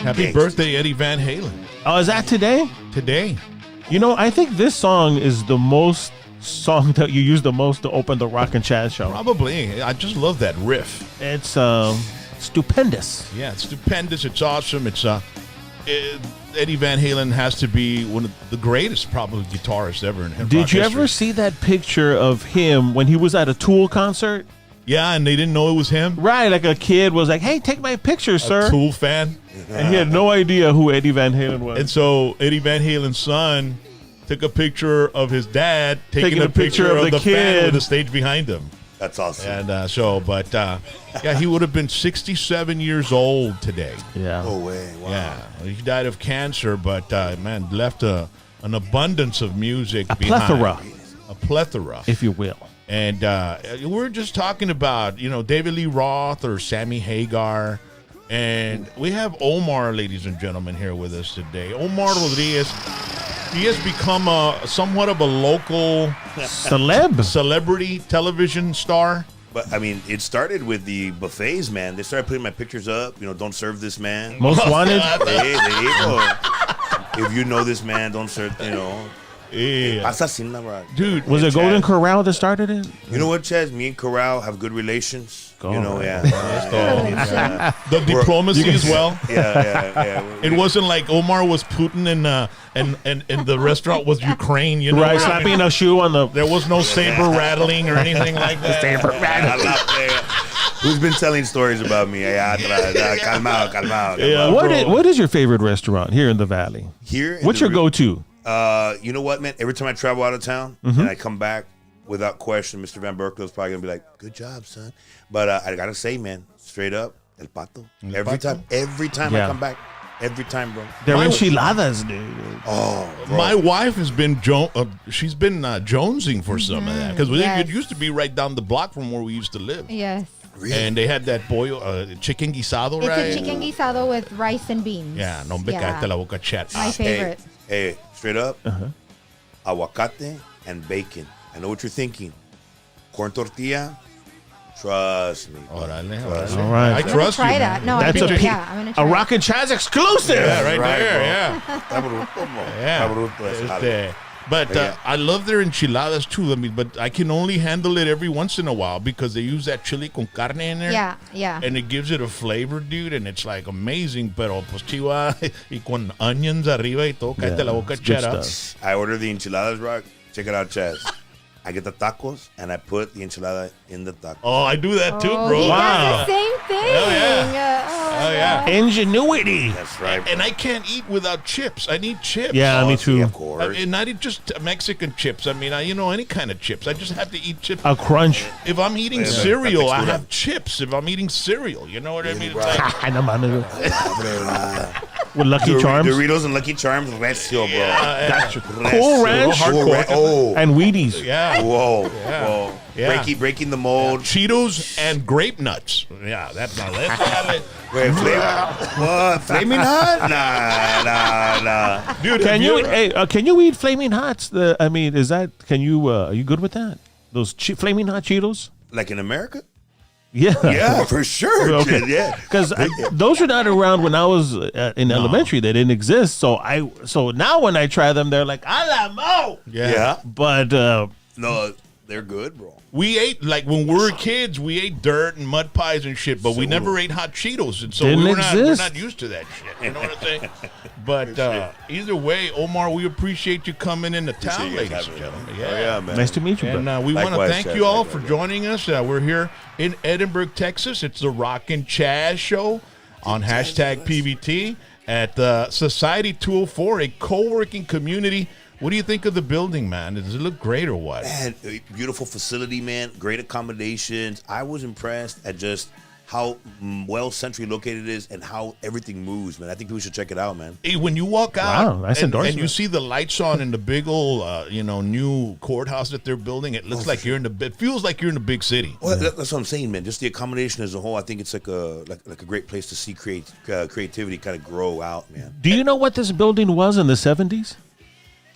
Happy birthday, Eddie Van Halen. Oh, is that today? Today. You know, I think this song is the most song that you use the most to open the Rock and Chaz show. Probably. I just love that riff. It's stupendous. Yeah, it's stupendous. It's awesome. Eddie Van Halen has to be one of the greatest, probably, guitarists ever in hip-hop Did you history. ever see that picture of him when he was at a Tool concert? Yeah, and they didn't know it was him? Right, like a kid was like, hey, take my picture, sir. A Tool fan. And he had no idea who Eddie Van Halen was. And so Eddie Van Halen's son took a picture of his dad taking a picture of the fan kid with the stage behind him. That's awesome. And yeah, he would have been 67 years old today. Yeah. Oh, way. Wow. Yeah, he died of cancer, but man, left an abundance of music A behind. plethora. A plethora, if you will. And we're just talking about, David Lee Roth or Sammy Hagar. And we have OMAR, ladies and gentlemen, here with us today. OMAR Rodriguez, he has become somewhat of a local celebrity television star. But, I mean, it started with the buffets, man. They started putting my pictures up. Don't serve this man. Most wanted. There you go. If you know this man, don't serve, Yeah. Asesina, Dude, Was it Golden Corral that started it? You know what, Chaz? Me and Corral have good relations. Yeah. the diplomacy as well. Yeah. It wasn't like Omar was Putin and the restaurant was Ukraine. Right, slapping a shoe on the... There was no saber rattling or anything like that. Saber rattling. Who's been telling stories about me? Calmao. Yeah, What is your favorite restaurant here in the Valley? What's your go-to? You know what, man? Every time I travel out of town and I come back, without question, Mr. Van Berkeley's probably gonna be like, "Good job, son." But I gotta say, man, straight up, El Pato. Every time I come back, every time, bro. They're enchiladas, dude. Oh, bro. My wife has been she's been jonesing for some of that because it used to be right down the block from where we used to live. Yes. Really? And they had that chicken guisado, right? It's a chicken guisado with rice and beans. Yeah, no me cállate la boca, chat. My favorite. Hey, straight up, aguacate and bacon. I know what you're thinking. Corn tortilla. Trust me. Órale. All right. I trust you. Try that. No, That's I'm gonna try a Rock and Chaz exclusive. Yeah, right Right, there. bro. Yeah. But I love their enchiladas too. I mean, but I can only handle it every once in a while because they use that chili con carne in there. Yeah. And it gives it a flavor, dude, and it's like amazing. Pero pues chiva y con onions arriba y todo. Cállate la boca, it's good chat up. stuff. I order the enchiladas, Rock. Check it out, Chaz. I get the tacos and I put the enchilada in the tacos. Oh, I do that too, bro. He Wow. does the same thing. Hell yeah. Oh, yeah. Ingenuity. That's right. And I can't eat without chips. I need chips. Yeah, me too. Of course. And not just Mexican chips. I mean, any kind of chips. I just have to eat chips. A crunch. If I'm eating Yeah, cereal, I textura. have chips. If I'm eating cereal, you know what I mean? It's Right. like, No mames. With Lucky Charms. Doritos and Lucky Charms, recio, bro. Gotcha. Recio. Cool Ranch. Hardcore. Oh. And Wheaties. yeah. Whoa. Yeah. Whoa. Yeah. Breaking the mold. Cheetos and grape nuts. Yeah, that's not it. Wait, what? Flaming hot? Nah. Dude, Can you eat Flaming Hots? Are you good with that? Those Flaming Hot Cheetos? Like in America? Yeah. Yeah, for sure. Okay. Kid, yeah. Because those were not around when I was in elementary. They didn't exist. So now when I try them, they're like, a la mo. Yeah. But No, they're good, bro. We ate, like, when we were kids, we ate dirt and mud pies and shit, but we never ate hot Cheetos. And so Didn't we're exist. not used to that shit. You know what I'm saying? But either way, Omar, we appreciate you coming into town, you guys ladies and having me. gentlemen. Oh, yeah, man. nice to meet you, bro. And we want to Likewise, thank Chaz, you all likewise, for joining us. We're here in Edinburgh, Texas. It's the Rock and Chaz show on hashtag PVT at Society 204, a co-working community. What do you think of the building, man? Does it look great or what? Man, beautiful facility, man. Great accommodations. I was impressed at just how well centrally located it is and how everything moves, man. I think people should check it out, man. Hey, when you walk out nice and endorsement. you see the lights on in the big old, new courthouse that they're building, it looks like it feels like you're in a big city. Well, that's what I'm saying, man. Just the accommodation as a whole, I think it's like a great place to see creativity kind of grow out, man. Do you know what this building was in the 70s?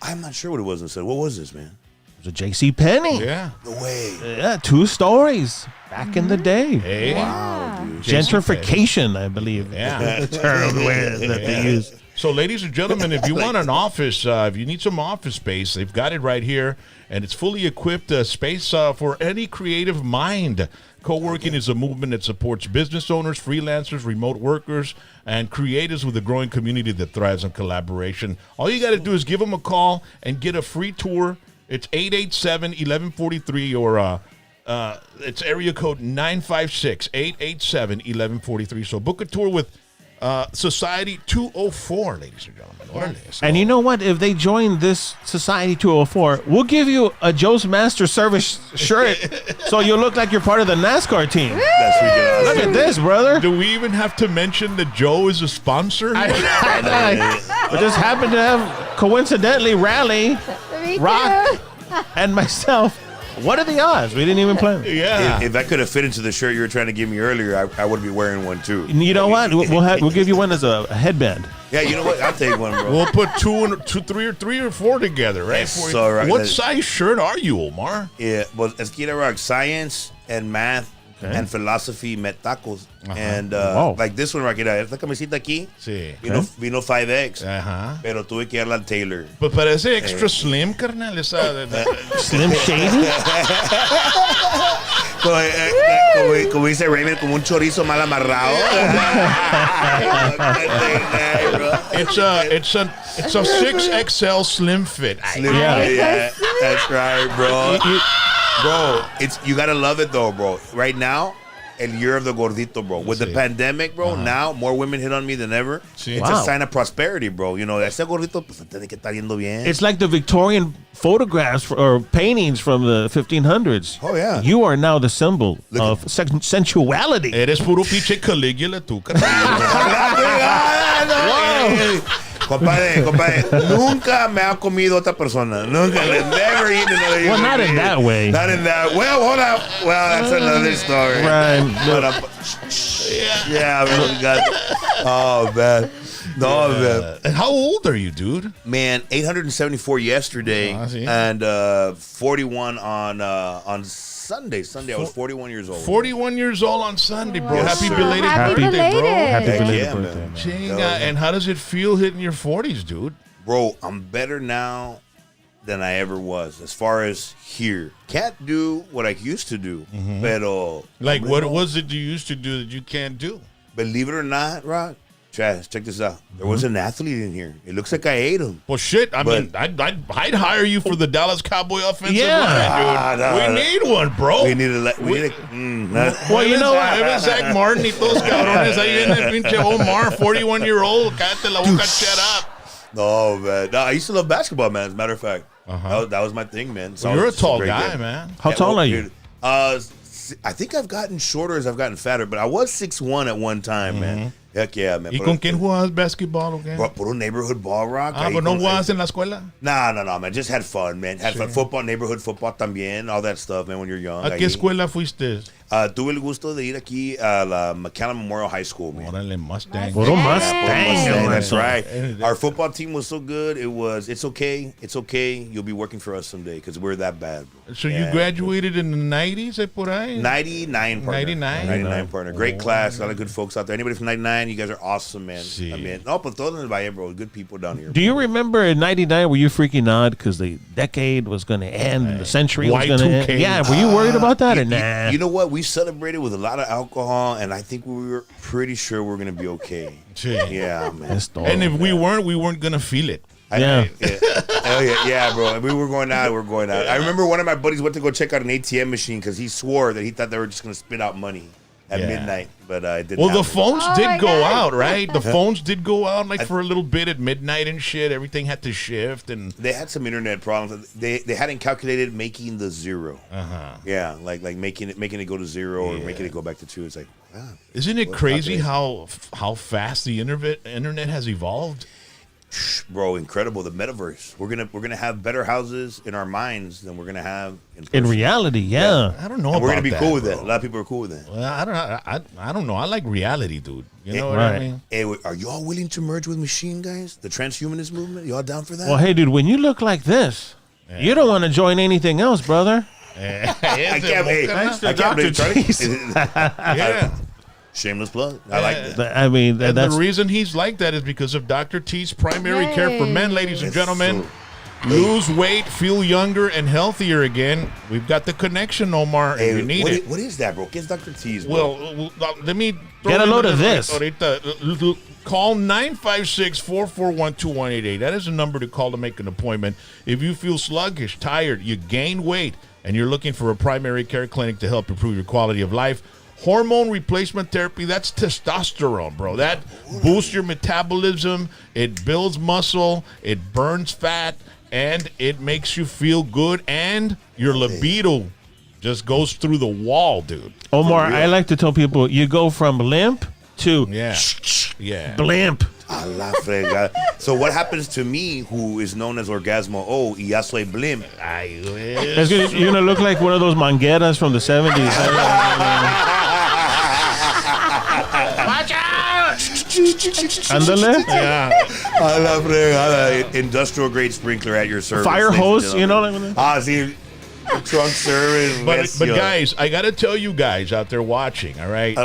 I'm not sure what it was instead. What was this, man? It was a J.C. Penney. Yeah. No way. Yeah, 2 stories back in the day. Hey. Wow, dude. gentrification, I believe. Yeah. The term that they use. So, ladies and gentlemen, if you want an office, if you need some office space, they've got it right here, and it's fully equipped space for any creative mind. Co-working is a movement that supports business owners, freelancers, remote workers, and creators with a growing community that thrives on collaboration. All you got to do is give them a call and get a free tour. It's 887-1143 or it's area code 956-887-1143. So book a tour with Society 204, ladies and gentlemen. So, and you know what? If they join this Society 204, we'll give you a Joe's Master Service shirt so you'll look like you're part of the NASCAR team. That's freaking awesome. Look at this, brother. do we even have to mention that Joe is a sponsor? I just happened to have, coincidentally, Rally, Me Rock, too. and myself. What are the odds? We didn't even plan. Yeah. If I could have fit into the shirt you were trying to give me earlier, I would be wearing one too. You know what? We'll give you one as a headband. Yeah, you know what? I'll take one, bro. We'll put three or four together, right? Yes, so right. What size shirt are you, Omar? Yeah, well, Esquina Rock, science and math and philosophy met tacos. And like this one, Rockita, esta camisita aquí, Sí. vino 5X, Ajá. pero tuve que darla al tailor. Pues parece extra slim, carnal. Esa, Slim Shady? Como dice Raymond, como un chorizo mal amarrado. it's a 6XL slim fit. Yeah, that's right, bro. Bro, you gotta love it though, bro. Right now, el year of the gordito, bro. With the pandemic, bro, now more women hit on me than ever. Sí. It's a sign of prosperity, bro. You know, ese gordito, pues tiene que estar yendo bien. It's like the Victorian photographs or paintings from the 1500s. Oh, yeah. You are now the symbol of sensuality. Eres puro pinche Caligula, tú, carnal. Compadre, nunca me ha comido otra persona. Nunca, never eaten another human Well, not in being. that way. Not in that. Well, hold up. Well, that's another story. Right. But, yeah, man. Oh, man. No, man. And how old are you, dude? Man, 874 yesterday, see. and 41 on Sunday. I was 41 years old. 41 years old on Sunday, bro. Yes, Happy sir. belated Happy birthday, bro. belated. Happy Heck belated yeah, birthday, man. man. Chinga, and how does it feel hitting your 40s, dude? Bro, I'm better now than I ever was as far as here. Can't do what I used to do, pero Like, what was it you used to do that you can't do? believe it or not, Rock, Chaz, check this out. There was an athlete in here. It looks like I ate him. Well, shit. I mean, But- I'd hire you for the Dallas Cowboy offensive Yeah. line, dude. We need one, bro. We need to Well, you know what? Even Zach Martin y todos cabrones ahí en el pinche Omar, 41-year-old. Cállate la boca, shut up. No, man. No, I used to love basketball, man. As a matter of fact, that was my thing, man. So Well, you're a it's tall great guy, game. man. How tall are you? Dude, I think I've gotten shorter as I've gotten fatter, but I was 6'1" at one time, man. Heck yeah, man. ¿Y con quién jugabas basketball o qué? Por un neighborhood ball, Rock. Ah, pero no jugabas en la escuela. Nah, man. Just had fun, man. Had fun. Football, neighborhood football también. All that stuff, man, when you're young. ¿A qué escuela fuiste? Tuve el gusto de ir aquí a la McAllen Memorial High School, man. Órale, Mustang. Puro Mustang, Mustang. that's right. Our football team was so good. It's okay. You'll be working for us someday because we're that bad. Bro. So you graduated in the 90s, por ahí? 99, partner. 99? Partner. Great class. A lot of good folks out there. Anybody from 99, you guys are awesome, man. Sí. I mean, no, but todos en el Valle, bro. Good people down here. Do you remember in 99, were you freaking out because the decade was going to end, the century was going to end? Y2K. Yeah, were you worried about that or nah? You know what? We celebrated with a lot of alcohol, and I think we were pretty sure we're going to be okay. Sí. Yeah, man. And if we weren't going to feel it. Yeah. Hell yeah, bro. And we were going out. I remember one of my buddies went to go check out an ATM machine because he swore that he thought they were just going to spit out money at midnight, but it didn't. Well, the happen. phones Oh did my go God. out, right? The phones did go out like for a little bit at midnight and shit. Everything had to shift and They had some internet problems. They hadn't calculated making the zero. Yeah, like making it go to zero or making it go back to 2. It's like, wow. isn't it crazy how fast the internet has evolved? Bro, incredible. The metaverse. We're gonna have better houses in our minds than we're gonna have in In person. reality, yeah. I don't know. And we're gonna about be that, cool with bro. it. A lot of people are cool with it. Well, I don't know. I like reality, dude. You know what I Right. mean? Hey, are you all willing to merge with machine guys? The transhumanist movement? You all down for that? Well, hey, dude, when you look like this, you don't want to join anything else, brother. I can't believe Thanks to I can't believe Dr. Charlie. Cheese. Yeah. Shameless plug. I like it. I mean, And that's the reason he's like that is because of Dr. T's primary care for men, ladies and gentlemen. Lose weight, feel younger and healthier again. We've got the connection, Omar, if you need it. What is that, bro? Get Dr. T's, bro. Well, let me Get a load of this. Ahorita. Call 956-441-2188. That is a number to call to make an appointment. If you feel sluggish, tired, you gain weight, and you're looking for a primary care clinic to help improve your quality of life, hormone replacement therapy, that's testosterone, bro. That boosts your metabolism, it builds muscle, it burns fat, and it makes you feel good, and your libido just goes through the wall, dude. Omar, I like to tell people you go from limp to blimp. A la fregada. So what happens to me, who is known as Orgasmo O, y ya soy blimp? You're going to look like one of those mangueras from the 70s. Watch out! Ándale. Yeah. A la fregada. Industrial grade sprinkler at your service. Fire ladies and hose, you know. gentlemen. See, trunk service. But guys, I got to tell you guys out there watching, all right?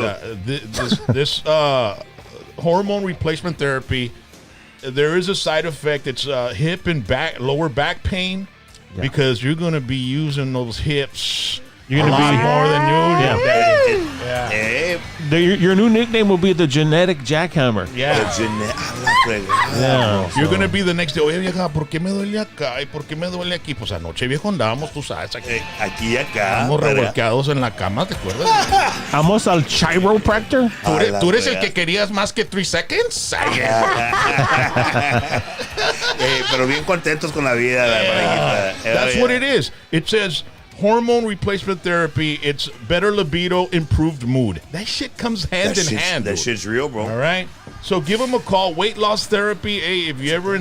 This hormone replacement therapy, there is a side effect. It's hip and lower back pain because you're going to be using those hips You're going to be more than you. Your new nickname will be the genetic jackhammer. Yeah. Yeah. You're going to be the next day. Oye, vieja, ¿por qué me duele acá? ¿Y por qué me duele aquí? Pues anoche, viejo, andábamos, tú sabes, aquí. Aquí y acá. Estamos revolcados en la cama, ¿te acuerdas? Vamos al chiropractor. ¿Tú eres el que querías más que 3 seconds? Pero bien contentos con la vida. That's what it is. It says hormone replacement therapy. It's better libido, improved mood. That shit comes hand in hand. That dude. shit's real, bro. All right. So give them a call. Weight loss therapy. Hey, if you ever,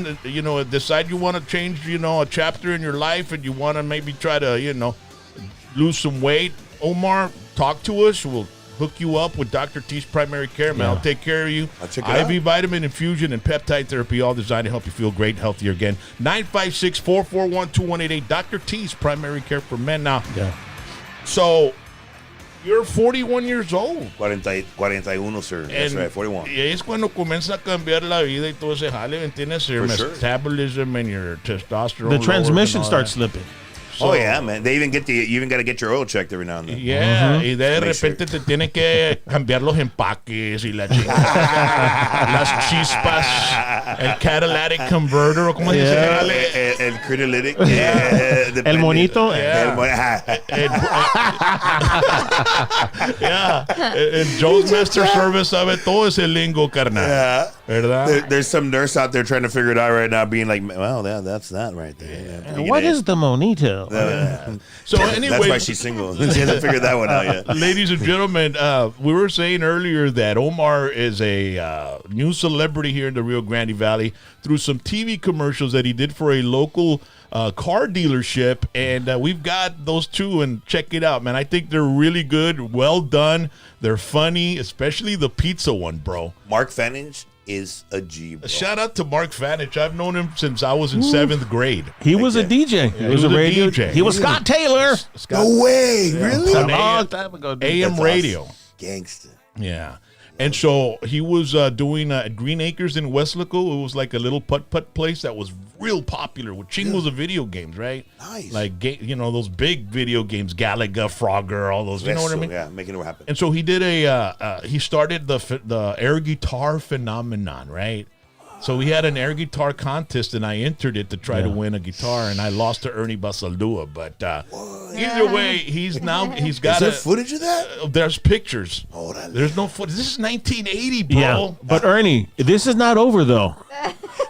decide you want to change, a chapter in your life and you want to maybe try to, lose some weight, Omar, talk to us. We'll hook you up with Dr. T's primary care, man. I'll take care of you. I'll check it IV vitamin infusion and peptide therapy, all designed to help you feel great, healthier again. 956-441-2188. Dr. T's primary care for men. Now, so you're 41 years old. 41, sir. That's right, 41. Y es cuando comienza a cambiar la vida y todo ese jale, ¿me entiendes? Your For sure. metabolism and your testosterone. The transmission lowers and all starts that. slipping. So, Oh yeah, man. They even you even got to get your oil checked every now and then. Yeah, y de Make repente te tienen que cambiar los empaques y la chingada. Las chispas, el catalytic converter, o como se dice. El crinolytic. El monito. El Joe's Master Service sabe todo ese lingo, carnal. ¿Verdad? There's some nurse out there trying to figure it out right now, being like, well, that's that right there. Yeah, What is the monito? So anyway, that's why she's single. She hasn't figured that one out yet. Ladies and gentlemen, we were saying earlier that Omar is a new celebrity here in the Rio Grande Valley through some TV commercials that he did for a local car dealership, and we've got those two, and check it out, man. I think they're really good, well done. They're funny, especially the pizza one, bro. Mark Fanninge is a G, bro. Shout out to Mark Fanich. I've known him since I was in 7th grade. He was a DJ. He was a radio DJ. He was Scott Taylor. No way, really? A long time ago. dude. AM That's radio. awesome. Gangster. Yeah. And so he was doing at Green Acres in Westlaco. It was like a little putt-putt place that was real popular with chingos of video games, right? Nice. Like, those big video games, Galaga, Frogger, all those. You know what I mean? Yeah, making it happen. And so he did he started the air guitar phenomenon, right? So we had an air guitar contest, and I entered it to try to win a guitar, and I lost to Ernie Basaldua. But either way, he's got Is there footage of that? there's pictures. Órale. There's no footage. This is 1980, bro. Yeah, but Ernie, this is not over though.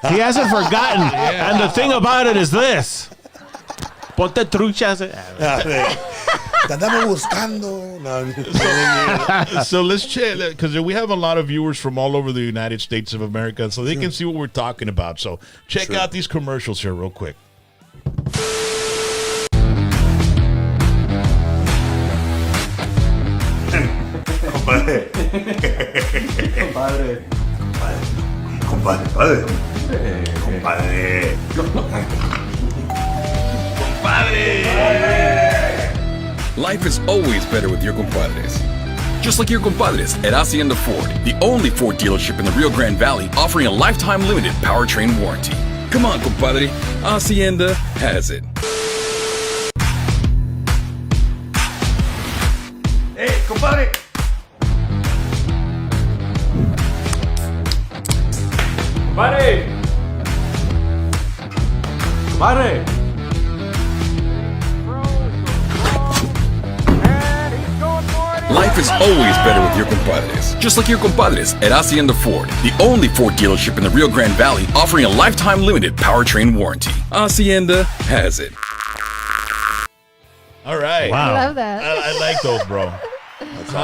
He hasn't forgotten. And the thing about it is this. Ponte truchas. Te andamos buscando. No. So let's check, because we have a lot of viewers from all over the United States of America, so they can see what we're talking about. So check out these commercials here real quick. Compadre. Compadre. Compadre. Compadre. Life is always better with your compadres. just like your compadres at Hacienda Ford, the only Ford dealership in the Rio Grande Valley offering a lifetime limited powertrain warranty. Come on, compadre, Hacienda has it. Hey, compadre. Compadre! Compadre! Life is always better with your compadres, just like your compadres at Hacienda Ford, the only Ford dealership in the Rio Grande Valley offering a lifetime limited powertrain warranty. Hacienda has it. All right. Wow. I love that. I like those, bro.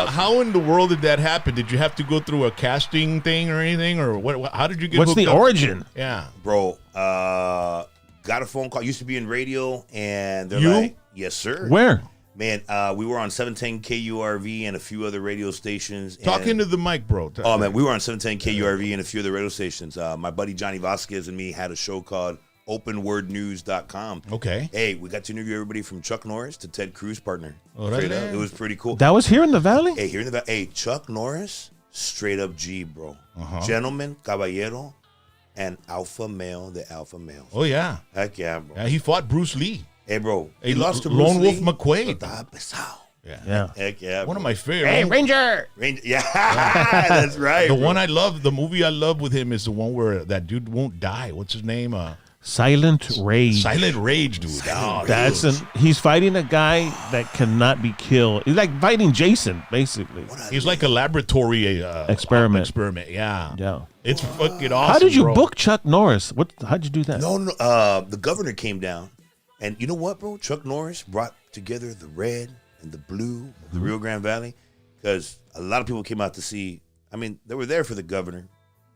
How in the world did that happen? Did you have to go through a casting thing or anything, or what? How did you get? What's hooked the up? origin? Yeah, Bro, got a phone call. Used to be in radio, and they're You? like, yes, sir. Where? Man, we were on 710 KURV and a few other radio stations. talk and- into the mic, bro. Oh, man, we were on 710 KURV and a few other radio stations. My buddy Johnny Vasquez and me had a show called OpenWordNews.com. Okay. Hey, we got to interview everybody from Chuck Norris to Ted Cruz partner. Órale. Straight up. It was pretty cool. That was here in the valley? Hey, here in the hey, Chuck Norris, straight up G, bro. Gentleman, caballero, and alpha male, the alpha male. Oh yeah, Heck yeah, bro. yeah. He fought Bruce Lee. Hey, bro. Hey, He lost to Lone Bruce Wolf Lee. McQuaid. Estaba pesado. Yeah. Heck yeah. One of bro. my favorite. Hey, Ranger! Yeah, that's right. The bro. one I love, the movie I love with him is the one where that dude won't die. What's his name? Silent Rage. Silent Rage, dude. Oh, That's he's fighting a guy that cannot be killed. He's like fighting Jason, basically. he's like a laboratory Experiment. Experiment, yeah. Yeah. It's fucking awesome. How did you bro. book Chuck Norris? How'd you do that? No, the governor came down, and you know what, bro? Chuck Norris brought together the red and the blue of the Rio Grande Valley, because a lot of people came out to see. I mean, they were there for the governor,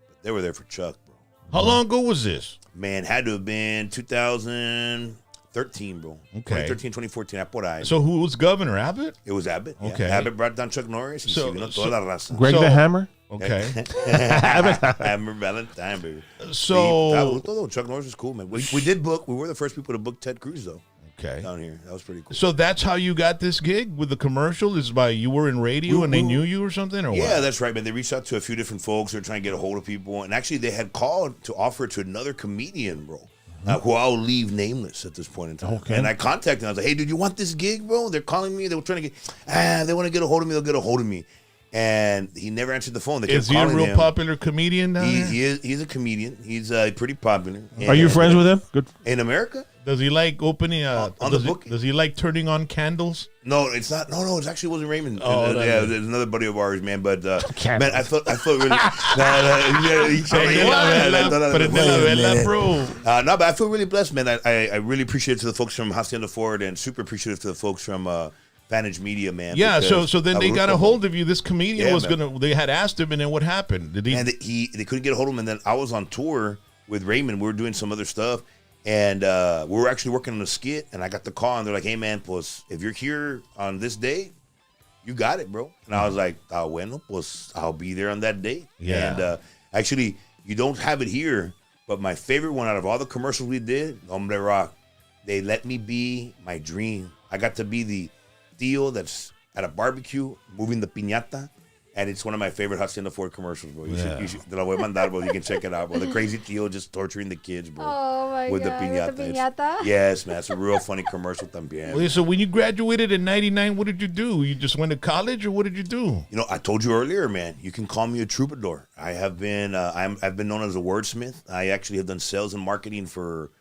but they were there for Chuck, bro. How long ago was this? Man, had to have been 2013, bro. Okay. 2013, 2014, por ahí. So who was governor? Abbott? It was Abbott. Yeah. Okay. Abbott brought down Chuck Norris. And So- so, toda so- la raza. Greg So- the Hammer? Okay. Hammer Valentine, baby. So Chuck Norris was cool, man. We did book. We were the first people to book Ted Cruz, though, okay. down here. That was pretty cool. So that's how you got this gig with the commercial? Is by you were in radio and they knew you or something? Or Yeah, what? that's right, man. They reached out to a few different folks. They're trying to get a hold of people. And actually, they had called to offer it to another comedian, bro, who I'll leave nameless at this point in time. Okay. And I contacted him. I was like, hey, dude, you want this gig, bro? They're calling me. They were trying to get, they want to get a hold of me. They'll get a hold of me. And he never answered the phone. They kept Is he a calling real him. popular comedian down there? He's a comedian. He's pretty popular. Are you And, friends with him? Good. in America? Does he like opening On the does, book? does he like turning on candles? No, it's not. No, it actually wasn't Raymond. Oh, Yeah, there's another buddy of ours, man. But man, Candles. I felt really. Prende la vela, bro. No, but I feel really blessed, man. I really appreciate it to the folks from Hacienda Ford and super appreciative to the folks from Vantage Media, man. Yeah, because so then they got a hold of you. This comedian Yeah, was man. they had asked him, and then what happened? Did he? And they couldn't get a hold of him. And then I was on tour with Raymond. We were doing some other stuff. And we were actually working on a skit. And I got the call. And they're like, hey, man, pues, if you're here on this day, you got it, bro. And I was like, bueno, pues I'll be there on that day. Yeah. And actually, you don't have it here. But my favorite one out of all the commercials we did, Hombre Rock, they let me be my dream. I got to be the Tío that's at a barbecue moving the piñata. And it's one of my favorite Hacienda Ford commercials, bro. You should, te la voy a mandar, bro. You can check it out, bro. The crazy Tío just torturing the kids, bro. Oh my with God, the piñata. with the It's- piñata? Yes, man. It's a real funny commercial también. Wait, so when you graduated in '99, what did you do? You just went to college, or what did you do? You know, I told you earlier, man. You can call me a troubadour. I have been. I've been known as a wordsmith. I actually have done sales and marketing for.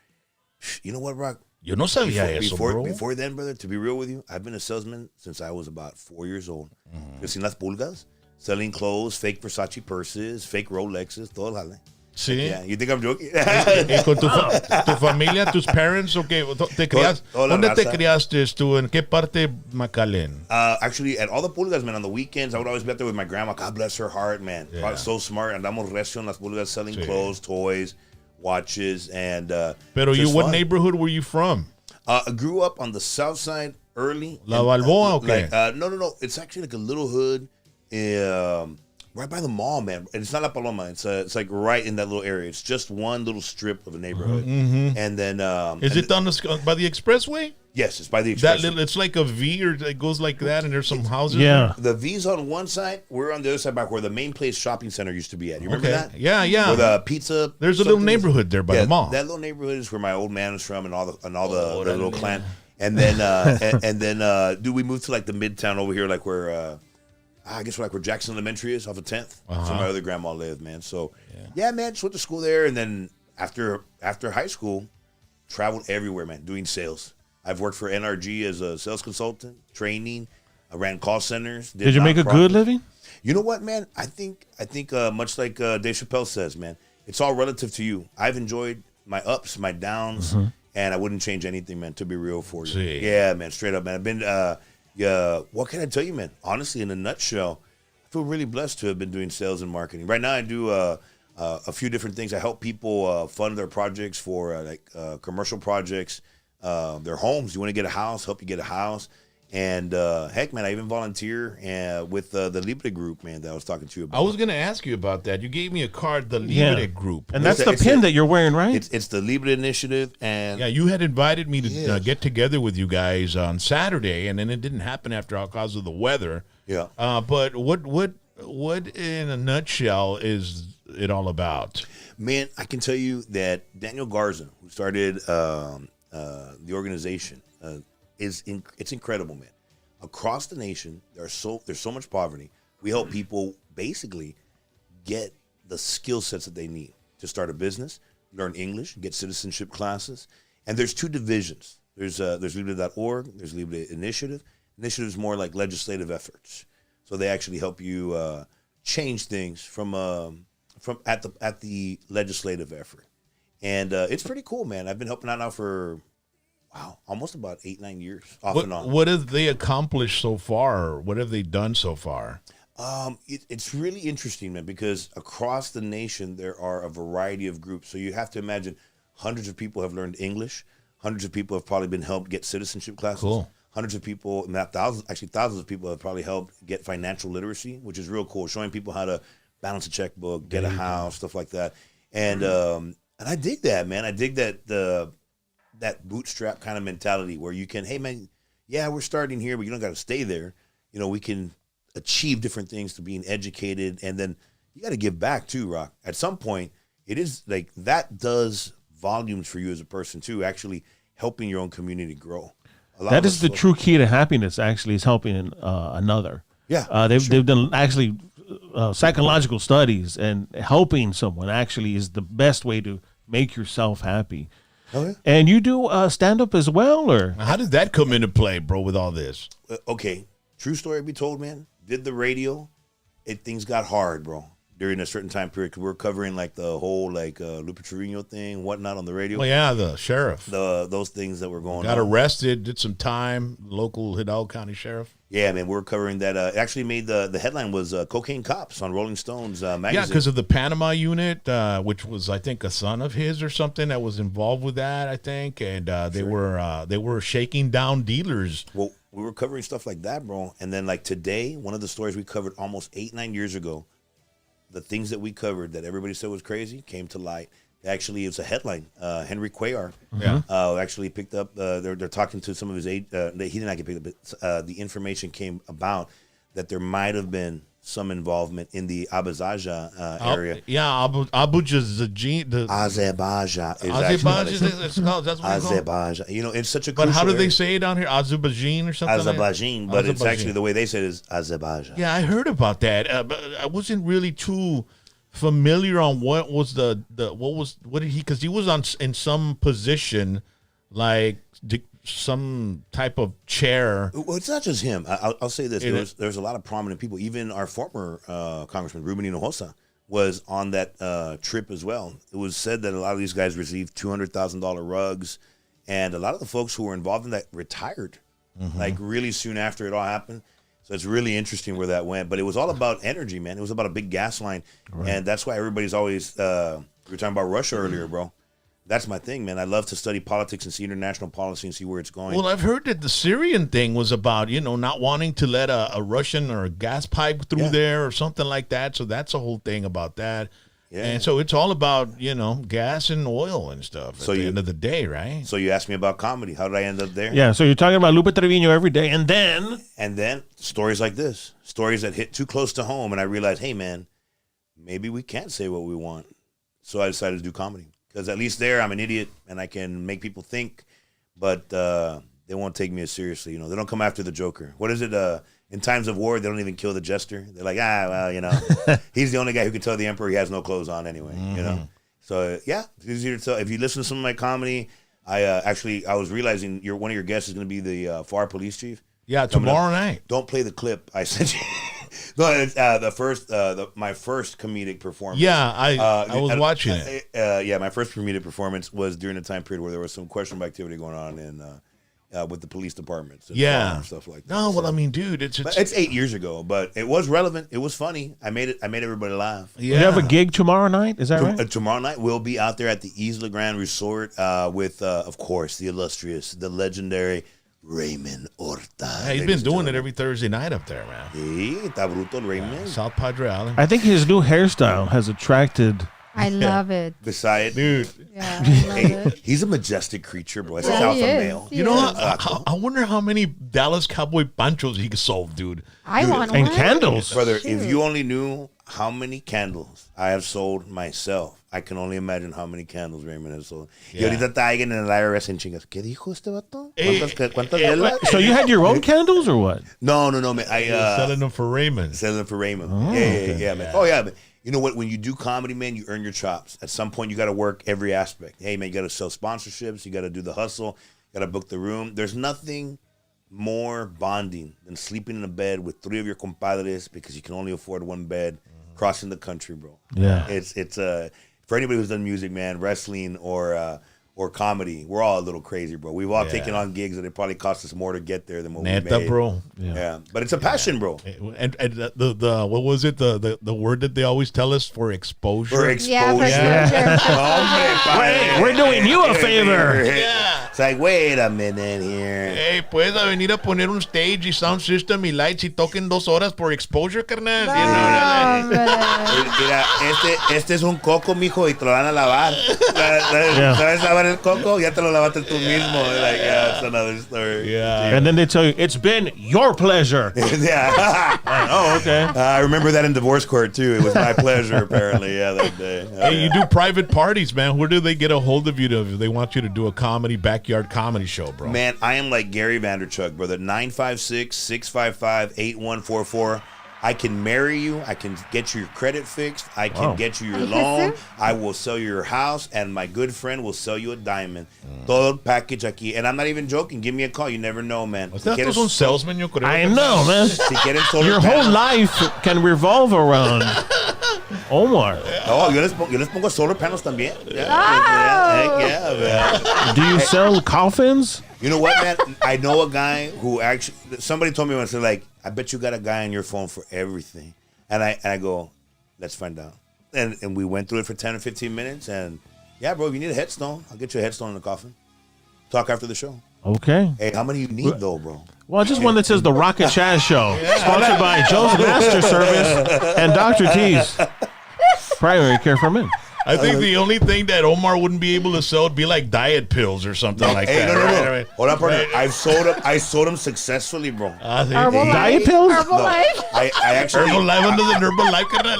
You know what, Rock? Yo no sabía eso, bro. Before then, brother. To be real with you, I've been a salesman since I was about 4 years old. Sin las pulgas, selling clothes, fake Versace purses, fake Rolexes, todo el jale. Sí. Yeah, you think I'm joking? Y con tu familia, tus parents, okay, te criaste. Toda la ¿Dónde te raza. criaste tú? ¿En qué parte McAllen? Actually, at all the pulgas, man, on the weekends, I would always be out there with my grandma. God bless her heart, man. Yeah. So smart. Andamos recio en las pulgas, selling Sí. clothes, toys, watches, and Pero you, just what fun. neighborhood were you from? I grew up on the south side early. La Balboa, okay. No. It's actually like a little hood. Right by the mall, man. And it's not La Paloma. It's like right in that little area. It's just one little strip of a neighborhood. And then Is it on by the expressway? yes, it's by the That expressway. little, it's like a V, or it goes like that, and there's some houses. Yeah. The V's on one side. We're on the other side, back where the Main Place Shopping Center used to be at. You remember Okay. that? Yeah, yeah. Where the pizza. There's a little something- neighborhood there by Yeah, the mall. That little neighborhood is where my old man was from, and all the little clan. And then dude, we moved to like the Midtown over here, like where I guess like where Jackson Elementary is off of 10th. That's where my other grandma lived, man. So yeah, man, just went to school there, and then after high school, traveled everywhere, man, doing sales. I've worked for NRG as a sales consultant, training. I ran call centers. Did you make a good living? You know what, man? I think much like Dave Chappelle says, man, it's all relative to you. I've enjoyed my ups, my downs, and I wouldn't change anything, man, to be real for you. See. Yeah, man, straight up, man. I've been, what can I tell you, man? Honestly, in a nutshell, I feel really blessed to have been doing sales and marketing. Right now, I do a few different things. I help people fund their projects for commercial projects, their homes. You want to get a house, help you get a house. And heck, man, I even volunteer with the Libre group, man, that I was talking to you about. I was going to ask you about that. You gave me a card, the Libre group. And that's the It's pin that you're wearing, right? It's the Libre Initiative, and Yeah, you had invited me to Yes. get together with you guys on Saturday, and then it didn't happen after all because of the weather. yeah. But what in a nutshell is it all about? Man, I can tell you that Daniel Garza, who started the organization, it's incredible, man. Across the nation, there's so much poverty. We help people basically get the skill sets that they need to start a business, learn English, get citizenship classes. And there's two divisions. There's Libre.org, there's Libre Initiative. Initiative is more like legislative efforts. So they actually help you change things from at the legislative effort. And it's pretty cool, man. I've been helping out now for almost about 8-9 years, off and on. What have they accomplished so far? What have they done so far? It's really interesting, man, because across the nation there are a variety of groups. So you have to imagine hundreds of people have learned English. Hundreds of people have probably been helped get citizenship classes. Cool. Hundreds of people, not thousands, actually thousands of people have probably helped get financial literacy, which is real cool, showing people how to balance a checkbook, get a house, stuff like that. And I dig that, man. I dig that that bootstrap kind of mentality where you can, hey, man, yeah, we're starting here, but you don't got to stay there. You know, we can achieve different things to being educated, and then you got to give back too, Rock. At some point, it is like that does volumes for you as a person too, actually helping your own community grow. That is the true key to happiness, actually, is helping another. Yeah, they've done actually psychological studies, and helping someone actually is the best way to make yourself happy. Oh, yeah. And you do stand-up as well, or? How did that come into play, bro, with all this? Okay, true story be told, man. Did the radio, things got hard, bro, during a certain time period. 'Cause we're covering like the whole Lupe Trevino thing, whatnot on the radio. Well, yeah, the sheriff Those things that were going got on. arrested, did some time, local Hidalgo County sheriff. Yeah, man, we're covering that. It actually made the headline was Cocaine Cops on Rolling Stones magazine. Yeah, because of the Panama unit, which was, I think, a son of his or something that was involved with that, I think. And they were shaking down dealers. Well, we were covering stuff like that, bro. And then like today, one of the stories we covered almost 8-9 years ago, the things that we covered that everybody said was crazy came to light. Actually, it's a headline. Henry Cuellar actually picked up. They're talking to some of his aid. He did not get picked up, but the information came about that there might have been some involvement in the Abazaja area. Azerbaijan. Azerbaijan. Azerbaijan, it's called. That's what it's called. Azerbaijan. You know, it's such a. But how do crucial they area. say it down here? Azerbaijan or something? Azerbaijan, but it's Azerbaijan. actually the way they say it is Azerbaijan. Yeah, I heard about that, but I wasn't really too familiar on what was what did he, because he was in some position like some type of chair. Well, it's not just him. I'll say this: there's a lot of prominent people. Even our former Congressman Ruben Hinojosa was on that trip as well. It was said that a lot of these guys received $200,000 rugs, and a lot of the folks who were involved in that retired, like really soon after it all happened. So it's really interesting where that went. But it was all about energy, man. It was about a big gas line, and that's why everybody's always. We were talking about Russia earlier, bro. that's my thing, man. I love to study politics and see international policy and see where it's going. Well, I've heard that the Syrian thing was about, not wanting to let a Russian or a gas pipe through there or something like that. So that's a whole thing about that. Yeah. And so it's all about, gas and oil and stuff at the end of the day, right? So you asked me about comedy. How did I end up there? Yeah, so you're talking about Lupe Trevino every day, and then stories like this, stories that hit too close to home, and I realized, hey, man, maybe we can't say what we want. So I decided to do comedy. Because at least there, I'm an idiot, and I can make people think, but they won't take me as seriously. They don't come after the Joker. What is it? In times of war, they don't even kill the jester. They're like, he's the only guy who can tell the emperor he has no clothes on anyway. So yeah, it's easier to tell. If you listen to some of my comedy, I was realizing one of your guests is going to be the FAR police chief. Yeah, tomorrow night. Don't play the clip I sent you. No, it's my first comedic performance. Yeah, I was watching it. My first comedic performance was during a time period where there was some questionable activity going on with the police departments. And stuff like that. No, well, I mean, dude, it's 8 years ago, but it was relevant. It was funny. I made everybody laugh. Yeah. You have a gig tomorrow night? Is that right? Tomorrow night we'll be out there at the Isla Grande Resort with, of course, the illustrious, the legendary Raymond Horta. Yeah, he's been doing it every Thursday night up there, man. Sí, está bruto Raymond. South Padre Island. I think his new hairstyle has attracted. I love it. Beside, dude. Yeah, I love it. He's a majestic creature, bro. It's alpha male. I wonder how many Dallas Cowboy panchos he sold, dude. I want one. And candles. Brother, if you only knew how many candles I have sold myself, I can only imagine how many candles Raymond has sold. Yeah. Y ahorita está alguien en el IRS en chingas. ¿Qué dijo este vato? ¿Cuántas velas? So you had your own candles or what? No, man. Selling them for Raymond. Selling them for Raymond. Oh, yeah, man. Oh, yeah, man. You know what? When you do comedy, man, you earn your chops. At some point, you got to work every aspect. Hey, man, you got to sell sponsorships. You got to do the hustle. You got to book the room. There's nothing more bonding than sleeping in a bed with 3 of your compadres because you can only afford one bed, crossing the country, bro. Yeah. It's for anybody who's done music, man, wrestling or comedy, we're all a little crazy, bro. We've all taken on gigs that it probably cost us more to get there than what we made. Bro. Yeah. But it's a passion, bro. And the what was it? The word that they always tell us for exposure. For exposure. Yeah, Wait, we're doing you a favor. Yeah. It's like, wait a minute here. Hey, puedes venir a poner un stage y sound system y lights y toquen 2 horas por exposure, carnal. Mira, este es un coco, mijo, y te lo van a lavar. ¿Sabes lavar el coco? Ya te lo lavaste tú mismo. Like, yeah, it's another story. Yeah. And then they tell you, it's been your pleasure. Yeah. Oh, okay. I remember that in divorce court, too. It was my pleasure, apparently, that day. Hey, you do private parties, man. Where do they get a hold of you if they want you to do a backyard comedy show, bro? Man, I am like Gary Vanderchuk, brother. 956-655-8144. I can marry you. I can get you your credit fixed. I can get you your loan. I will sell you your house, and my good friend will sell you a diamond. Todo package aquí. And I'm not even joking. Give me a call. You never know, man. Usted un salesman, yo creo. I know, man. Si quieren solar Your whole life can revolve around Omar. Oh, yo les pongo solar panels también. Yeah, man. Do you sell coffins? You know what, man? I know a guy who actually, somebody told me once, they're like, I bet you got a guy on your phone for everything. And I go, let's find out. And we went through it for 10 or 15 minutes. And yeah, bro, if you need a headstone, I'll get you a headstone in the coffin. Talk after the show. Okay. Hey, how many you need, though, bro? Well, just one that says The Rock and Chaz Show. Sponsored by Joe's Master Service and Dr. T's Primary Care for Men. I think the only thing that Omar wouldn't be able to sell would be like diet pills or something like that. No. Right. Hold on, partner. I sold them successfully, bro. Diet pills? Herbalife? I actually Herbalife under the Herbalife, carnal.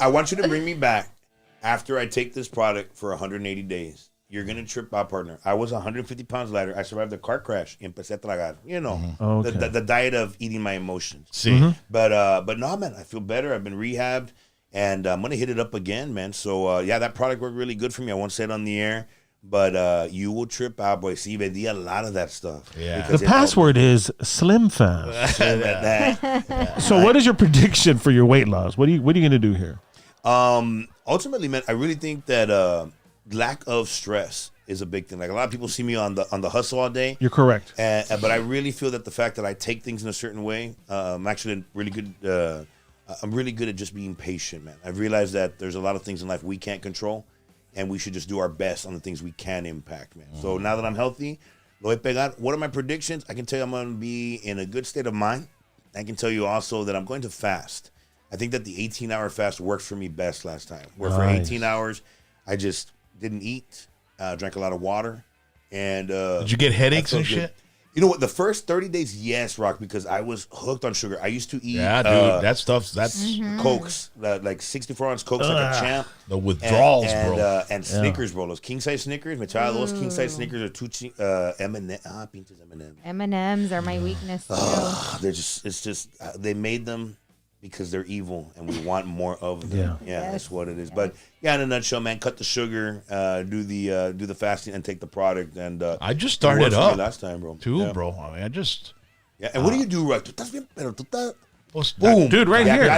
I want you to bring me back after I take this product for 180 days. You're gonna trip out, partner. I was 150 pounds lighter. I survived the car crash. Empecé a tragar. You know, the diet of eating my emotions. See, but no, man. I feel better. I've been rehabbed. And I'm going to hit it up again, man. So, that product worked really good for me. I won't say it on the air, but you will trip out, boy. See, vendí a lot of that stuff. Yeah. The password is Slim Fast. So what is your prediction for your weight loss? What are you going to do here? Ultimately, man, I really think that lack of stress is a big thing. Like a lot of people see me on the hustle all day. You're correct. But I really feel that the fact that I take things in a certain way, I'm actually really good. I'm really good at just being patient, man. I've realized that there's a lot of things in life we can't control, and we should just do our best on the things we can impact, man. So now that I'm healthy, lo he pegar. What are my predictions? I can tell you I'm going to be in a good state of mind. I can tell you also that I'm going to fast. I think that the 18-hour fast worked for me best last time, where for 18 hours, I just didn't eat, drank a lot of water, and did you get headaches and shit? You know what? The first 30 days, yes, Rock, because I was hooked on sugar. I used to eat that stuff's Cokes, like 64-ounce Cokes like a champ. The withdrawals, bro. And Snickers, bro. Those king-size Snickers. Those king-size Snickers are too cheap. Pinches M&M. M&Ms are my weakness, too. It's just, they made them because they're evil and we want more of them. Yeah, that's what it is. But yeah, in a nutshell, man, cut the sugar, do the fasting, and take the product. And I just started up last time, bro. Bro. I mean, I just. Yeah, and what do you do, Rock? Tú estás bien, pero tú estás. Boom, dude, right here.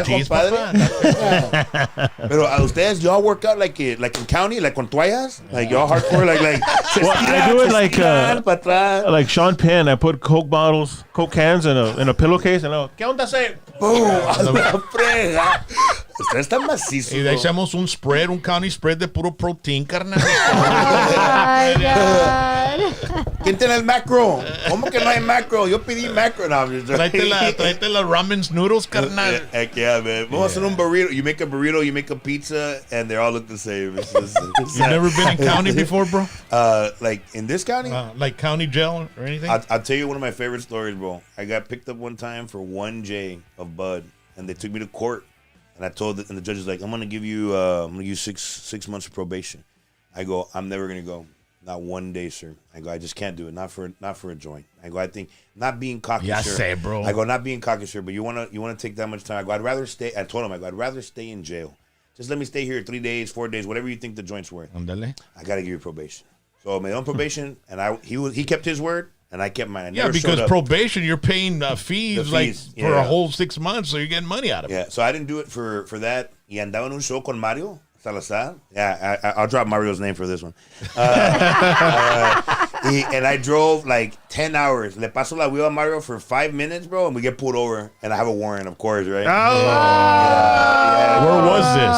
Pero a ustedes, y'all work out like in county, like con toallas, like y'all hardcore, like. Well, I do it like Sean Penn. I put Coke bottles, Coke cans in a pillowcase, and ¿qué onda se? Boom, a la frega. Ustedes están macizos. Y de ahí hacemos un spread, un county spread de puro protein, carnal. Oh, my God. ¿Quién tiene el macro? ¿Cómo que no hay macro? Yo pedí macro. No, Tráete la ramen noodles, carnal. Heck yeah, man. Vamos a hacer un burrito. You make a burrito, you make a pizza, and they all look the same. You've never been in county before, bro? Like in this county? Like county jail or anything? I'll tell you one of my favorite stories, bro. I got picked up one time for 1 J of bud, and they took me to court. And I told and the judge is like, I'm gonna give you 6 months of probation. I go, I'm never gonna go. Not 1 day, sir. I go, I just can't do it. Not for a joint. I go, I think not being cocky, sir. Say, bro. I go, not being cocky, sir. But you wanna take that much time? I go, I'd rather stay. I told him, I go, I'd rather stay in jail. Just let me stay here 3 days, 4 days, whatever you think the joint's worth. Andale. I gotta give you probation. So me on probation, and he kept his word. And I kept mine. Yeah, because probation, you're paying fees like for a whole 6 months, so you're getting money out of it. Yeah, so I didn't do it for that. Y andaba en un show con Mario Salazar. Yeah, I'll drop Mario's name for this one. And I drove like 10 hours. Le paso la wheel a Mario for 5 minutes, bro, and we get pulled over. And I have a warrant, of course, right? Where was this?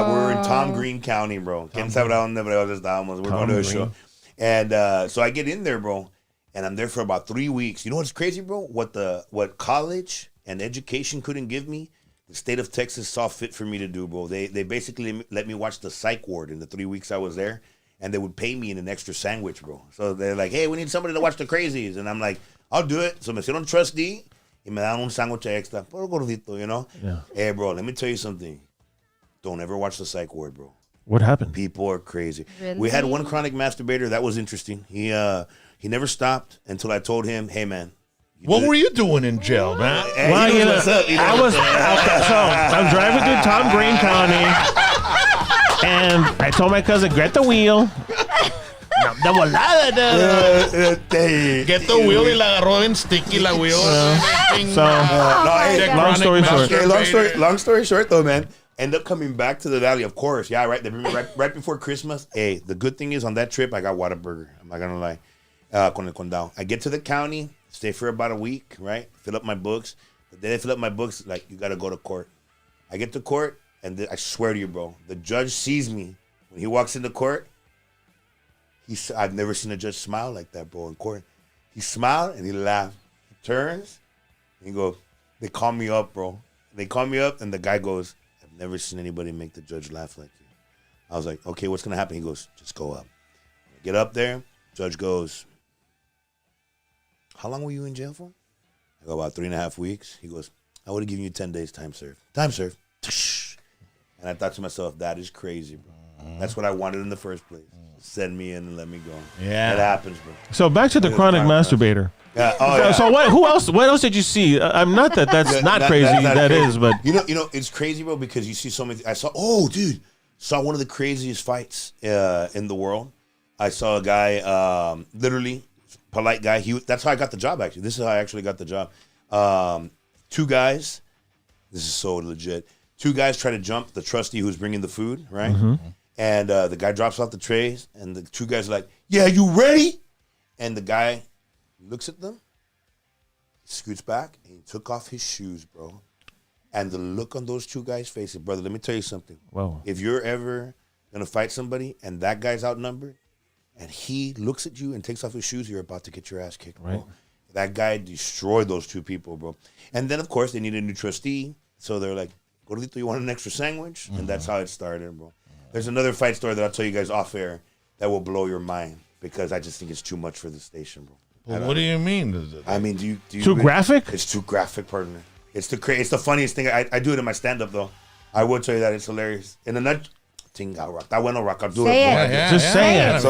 We're in Tom Green County, bro. ¿Quién sabrá dónde estábamos? We're going to a show. And so I get in there, bro. And I'm there for about 3 weeks. You know what's crazy, bro? What college and education couldn't give me, the state of Texas saw fit for me to do, bro. They basically let me watch the psych ward in the 3 weeks I was there, and they would pay me in an extra sandwich, bro. So they're like, hey, we need somebody to watch the crazies. And I'm like, I'll do it. So me hicieron trustee, y me dan un sándwich extra. Por gordito, you know? Yeah. Hey, bro, let me tell you something. Don't ever watch the psych ward, bro. What happened? People are crazy. Really? We had one chronic masturbator. That was interesting. He never stopped until I told him, hey, man. What were you doing in jail, man? Hey, well, you know what's up. I'm driving through Tom Green County, and I told my cousin, get the wheel. De volada, Get the wheel y la agarró en sticky la wheel. Long story short, though, man. End up coming back to the valley, of course. Yeah, right before Christmas. Hey, the good thing is on that trip, I got Whataburger. I'm not going to lie. Con el condado. I get to the county, stay for about a week, right? Fill up my books. But then I fill up my books, like, you got to go to court. I get to court, and I swear to you, bro, the judge sees me. When he walks into court, I've never seen a judge smile like that, bro, in court. He smiled, and he laughed. He turns, and he goes, they call me up, bro. They call me up, and the guy goes, I've never seen anybody make the judge laugh like you. I was like, okay, what's going to happen? He goes, just go up. I get up there. Judge goes, how long were you in jail for? I go, about 3.5 weeks. He goes, I would have given you 10 days time served. Time served. And I thought to myself, that is crazy, bro. That's what I wanted in the first place. Send me in and let me go. Yeah. That happens, bro. So back to the chronic masturbator. Yeah. Oh, yeah. So what else did you see? I'm not that's not crazy. That is, but you know, it's crazy, bro, because you see so many. Saw one of the craziest fights in the world. I saw a guy, literally, polite guy. That's how I got the job, actually. This is how I actually got the job. 2 guys, this is so legit. 2 guys try to jump the trustee who's bringing the food, right? Mm-hmm. And the guy drops off the trays, and the 2 guys are like, yeah, you ready? And the guy looks at them, scoots back, and he took off his shoes, bro. And the look on those 2 guys' faces, brother, let me tell you something. Wow. If you're ever gonna fight somebody, and that guy's outnumbered, and he looks at you and takes off his shoes, you're about to get your ass kicked, bro. Right. That guy destroyed those two people, bro. And then, of course, they needed a new trustee, so they're like, Gordito, you want an extra sandwich? And that's how it started, bro. There's another fight story that I'll tell you guys off air that will blow your mind because I just think it's too much for the station, bro. Well, what do you mean? I mean, do you Too graphic? It's too graphic, partner. It's the funniest thing. I do it in my stand-up, though. I will tell you that it's hilarious. In a nut, rock. That went on rock. I'll do Say it. it. Just say it. So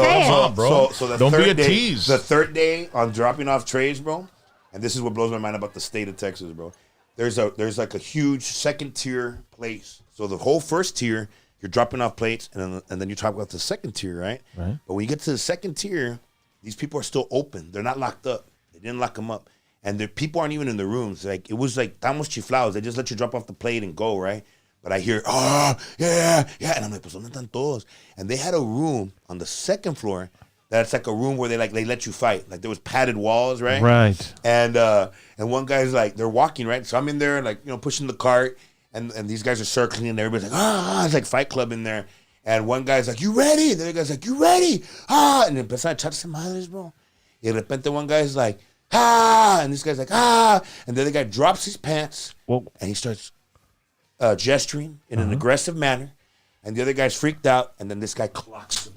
the Don't be third a day, tease. The third day on dropping off trays, bro, and this is what blows my mind about the state of Texas, bro. There's like a huge second tier place. So the whole first tier, you're dropping off plates, and then you talk about the second tier, right? Right. But when you get to the second tier, these people are still open. They're not locked up. They didn't lock them up. And the people aren't even in the rooms. Like, it was like, estamos chiflados. They just let you drop off the plate and go, right? But I hear, yeah. And I'm like, pues, ¿dónde están todos? And they had a room on the second floor that's like a room where they let you fight. Like, there was padded walls, right? Right. And one guy's like, they're walking, right? So I'm in there, like, pushing the cart. And these guys are circling, and everybody's like, it's like Fight Club in there. And one guy's like, you ready? And the other guy's like, you ready? And empiezan a echarse madres, bro. Y de repente one guy's like, and this guy's like, and the other guy drops his pants, and he starts gesturing in an aggressive manner, and the other guy's freaked out, and then this guy clocks him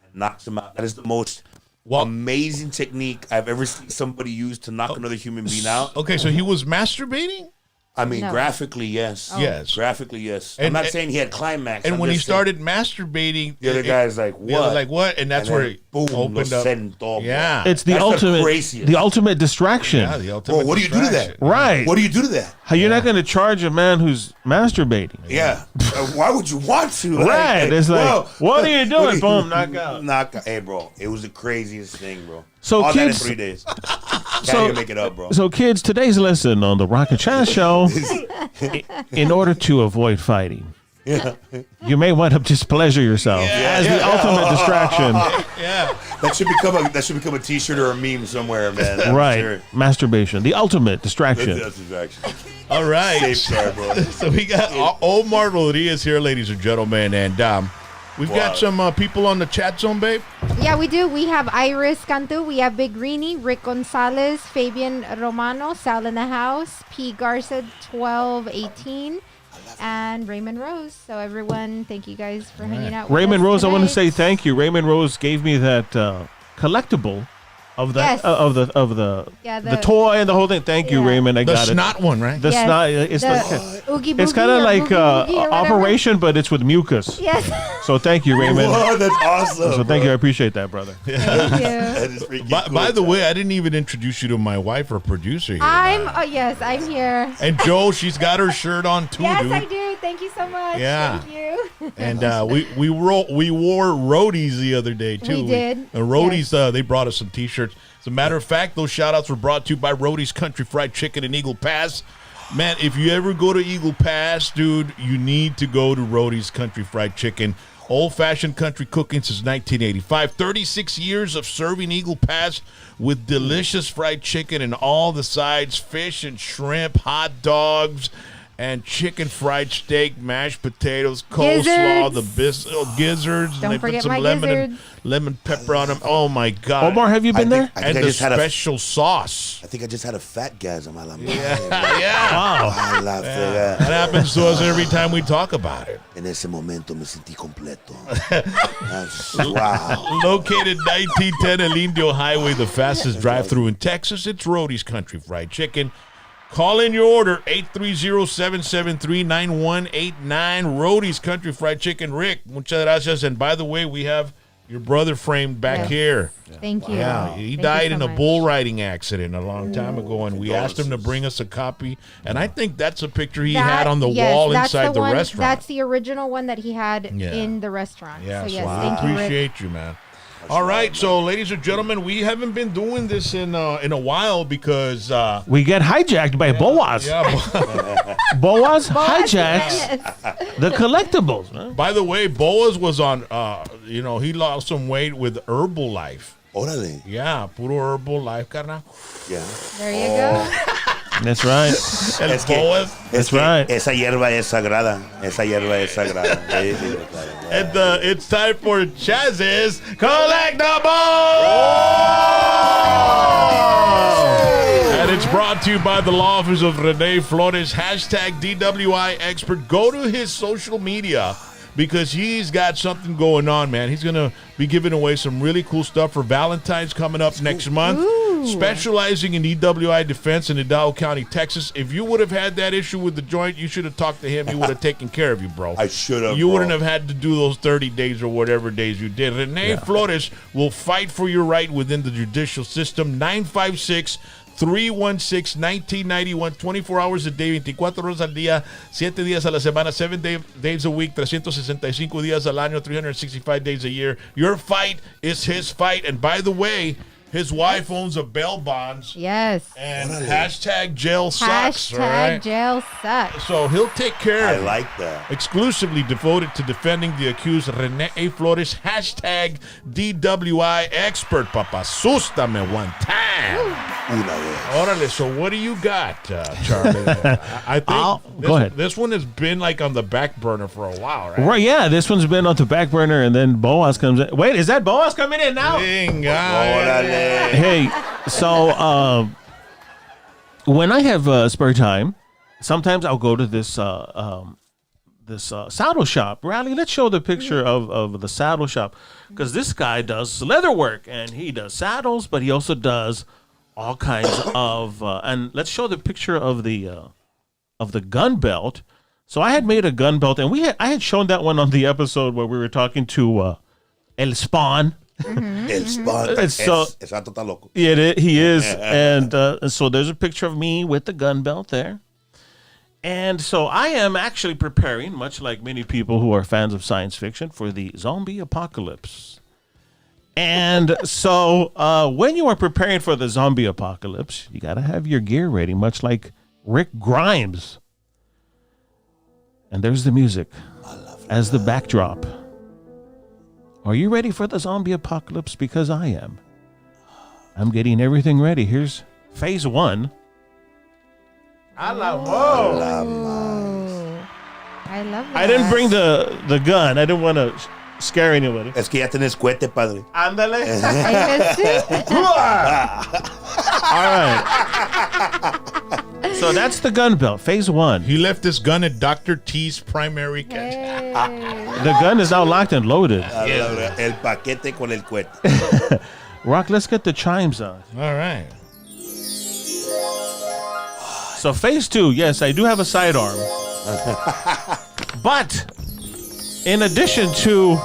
and knocks him out. That is the most amazing technique I've ever seen somebody use to knock another human being out. Okay, so he was masturbating? I mean, No. graphically, yes. Yes. Graphically, yes. And- I'm not saying he had climax. And I'm when he just saying started masturbating, the other guy's like, what? The other like, what? And that's And where then, he boom, opened lo up. sentó, bro. Yeah. It's the That's the ultimate, craziest. the ultimate distraction. Yeah, the ultimate Bro, what do you do to that? distraction. Right. What do you do to that? How you're not going to charge a man who's masturbating? Yeah. Why would you want to? Right. It's like, bro, what are you doing? what do Boom, knock out. Knock out. Hey, bro, it was the craziest thing, bro. So all kids- that in 3 days. Can't So- even make it up, bro. So, kids, today's lesson on the Rock and Chaz show: in order to avoid fighting, you may want to just pleasure yourself as the ultimate distraction. Yeah. that should become a T-shirt or a meme somewhere, man. I'm Right, sure. masturbation, the ultimate distraction. That's distraction. All right. Safe start, bro. So we got Omar Rodriguez here, ladies and gentlemen, and we've got some people on the chat zone, babe. Yeah, we do. We have Iris Cantu, we have Big Greenie, Rick Gonzalez, Fabian Romano, Sal in the House, P. Garza 1218, and Raymond Rose. So everyone, thank you guys for hanging out with Raymond us Rose, I want to today. say thank you. Raymond Rose gave me that collectible of that Yes. of the Yeah, the toy and the whole thing. Thank you, Yeah. Raymond. I The got snot one, right? it. The Yes. snot. It's The Oogie it's Boogie kind of or like Boogie Woogie or whatever. Operation, but it's with mucus. Yes. So thank you, Raymond. Whoa, that's awesome. So thank you. I appreciate that, brother. Thank you. That is freaking cool. By the way, I didn't even introduce you to my wife or producer here. Yes, I'm here. And Joe, she's got her shirt on too, Yes, dude. I do. Thank you so much. Yeah. Thank you. And we wore roadies the other day too. We did. And roadies, they brought us some T-shirts. As a matter of fact, those shout-outs were brought to you by Roadies Country Fried Chicken in Eagle Pass. Man, if you ever go to Eagle Pass, dude, you need to go to Roadies Country Fried Chicken. Old-fashioned country cooking since 1985. 36 years of serving Eagle Pass with delicious fried chicken and all the sides, fish and shrimp, hot dogs, and chicken fried steak, mashed potatoes, coleslaw, gizzards. Don't and they forget put some my lemon and gizzards. lemon pepper on them. Oh my God! Omar, have you been there? I And think I the just had a special sauce. I think I just had a fat gasm. Yeah. I laughed That happens to us every time we talk about it. En ese momento me sentí completo. Wow. Located 1910 El Indio Highway, the fastest drive-through in Texas. It's Roadies Country Fried Chicken. Call in your order, 830-773-9189. Roadies Country Fried Chicken. Rick, muchas gracias. And by the way, we have your brother framed back Yes. here. Thank you. Yeah, he Thank died you in so a much. bull riding accident a long time ago, and we asked him to bring us a copy. And I think that's a picture he had on the wall that's inside the one, restaurant. That's the original one that he had Yeah. in the restaurant. Yeah, so yes, I thank you, Rick. appreciate you, man. All right, so ladies and gentlemen, we haven't been doing this in a while because We get hijacked by Boaz. Boaz hijacks Yes. the collectibles. Man. By the way, Boaz was on. He lost some weight with Herbalife. Órale. Yeah, puro Herbalife, carnal. Yeah. There you go. That's right. El Es que- Boas. That's right. Esa hierba es sagrada. Esa hierba es sagrada. Sí, sí, claro. And it's time for Chaz's Collectibles! And it's brought to you by the law office of Rene Flores. Hashtag DWI expert. Go to his social media because he's got something going on, man. He's going to be giving away some really cool stuff for Valentine's coming up next month. Specializing in EWI defense in Hidalgo County, Texas. If you would have had that issue with the joint, you should have talked to him. He would have taken care of you, bro. I should have. You wouldn't have had to do those 30 days or whatever days you did. Rene Flores will fight for your right within the judicial system. 956-316-1991. 24 hours a day, 24 horas al día, 7 días a la semana, 7 days a week, 365 días al año, 365 days a year. Your fight is his fight. And by the way, his wife owns a bail bonds. Yes. And hashtag jail sucks. Hashtag all right? jail sucks. So he'll take care I of you. like that. Exclusively devoted to defending the accused, Rene Flores. Hashtag DWI expert. Papa, asústame one time. Una vez. Órale, so what do you got, Charlie? I think go ahead. This one has been like on the back burner for a while, right? Right, yeah, this one's been on the back burner, and then Boaz comes in. Wait, is that Boaz coming in now? Venga. Órale. Hey, so when I have spare time, sometimes I'll go to this saddle shop. Riley, let's show the picture of the saddle shop, because this guy does leather work, and he does saddles, but he also does all kinds of. And let's show the picture of the gun belt. So I had made a gun belt, and I had shown that one on the episode where we were talking to El Spawn. El spot. And so- Es vato está loco. Yeah, he is. And so there's a picture of me with the gun belt there. And so I am actually preparing, much like many people who are fans of science fiction, for the zombie apocalypse. And so when you are preparing for the zombie apocalypse, you got to have your gear ready, much like Rick Grimes. And there's the music as the backdrop. Are you ready for the zombie apocalypse? Because I am. I'm getting everything ready. Here's phase 1. I love that. I didn't bring the gun. I didn't want to scare anybody. Es que ya tenés cohete, padre. Ándale. All right. So that's the gun belt, phase 1. He left his gun at Dr. T's primary catch. The gun is now locked and loaded. El paquete con el cohete. Rock, let's get the chimes on. All right. So phase 2, yes, I do have a sidearm. But in addition to,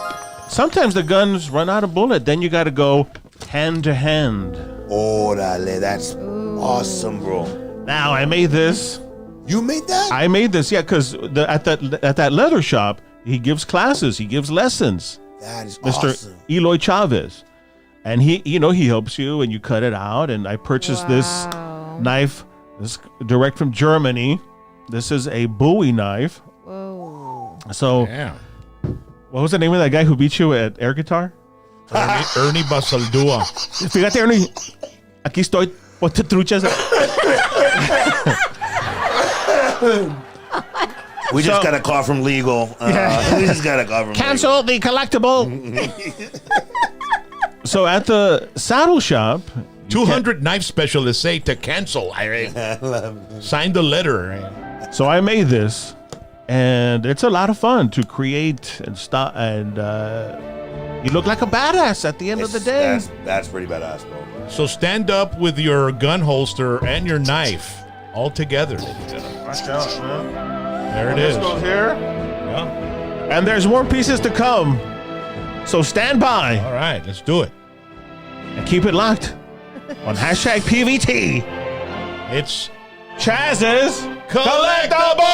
sometimes the guns run out of bullet. Then you got to go hand to hand. Órale, that's awesome, bro. Now I made this. You made that? I made this, yeah, because at that leather shop, he gives classes, he gives lessons. That is Mr. awesome. Eloy Chavez, and he helps you and you cut it out. And I purchased this knife, this direct from Germany. This is a Bowie knife. Whoa. So, Damn. what was the name of that guy who beat you at air guitar? Ernie Basaldúa. Fíjate, Ernie, aquí estoy. Ponte truchas. We just got a call from legal. We just got a call from Cancel the collectible. So at the saddle shop, 200 knife specialists say to cancel. Sign the letter. so I made this, and it's a lot of fun to create and stop. And you look like a badass at the end of the day. That's pretty badass, bro. So stand up with your gun holster and your knife all together. Watch out, man. There it This is. goes here, Yeah. and there's more pieces to come. So stand by All right, let's do it. and keep it locked on hashtag PVT. It's Chaz's collectible.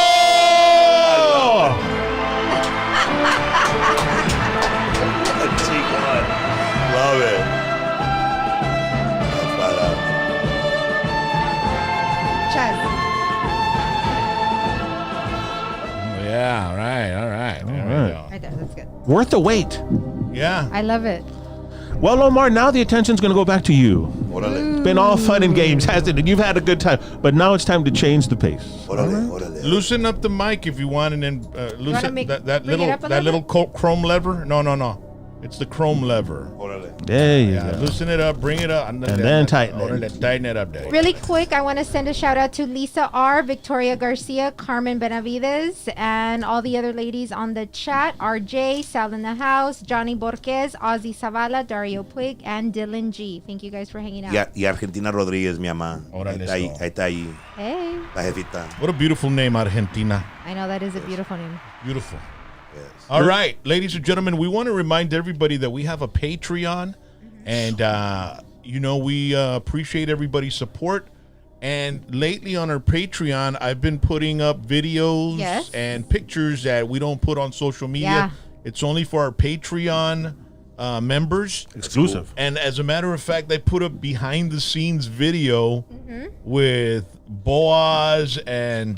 Love it. That's badass. Chaz. Yeah, all right. There we right. go. Right there. That's good. Worth the wait. Yeah. I love it. Well, Omar, now the attention's going to go back to you. Órale. It's been all fun and games, hasn't it? You've had a good time, but now it's time to change the pace. Loosen up the mic if you want, and then loosen that little chrome lever. No. It's the chrome lever. There you go. Loosen it up, bring it up, and then tighten it. Tighten it up there. Really quick, I want to send a shout out to Lisa R, Victoria Garcia, Carmen Benavides, and all the other ladies on the chat. RJ, Sal in the house, Johnny Borges, Ozzy Zavala, Dario Puig, and Dylan G. Thank you guys for hanging out. Y Argentina Rodríguez, mi mamá. Ahí está ahí. Hey. La jefita. What a beautiful name, Argentina. I know that is a beautiful name. Beautiful. Yes. All right, ladies and gentlemen, we want to remind everybody that we have a Patreon, and we appreciate everybody's support. And lately on our Patreon, I've been putting up videos and pictures that we don't put on social media. Yeah. It's only for our Patreon members. Exclusive. And as a matter of fact, I put a behind the scenes video with Boaz and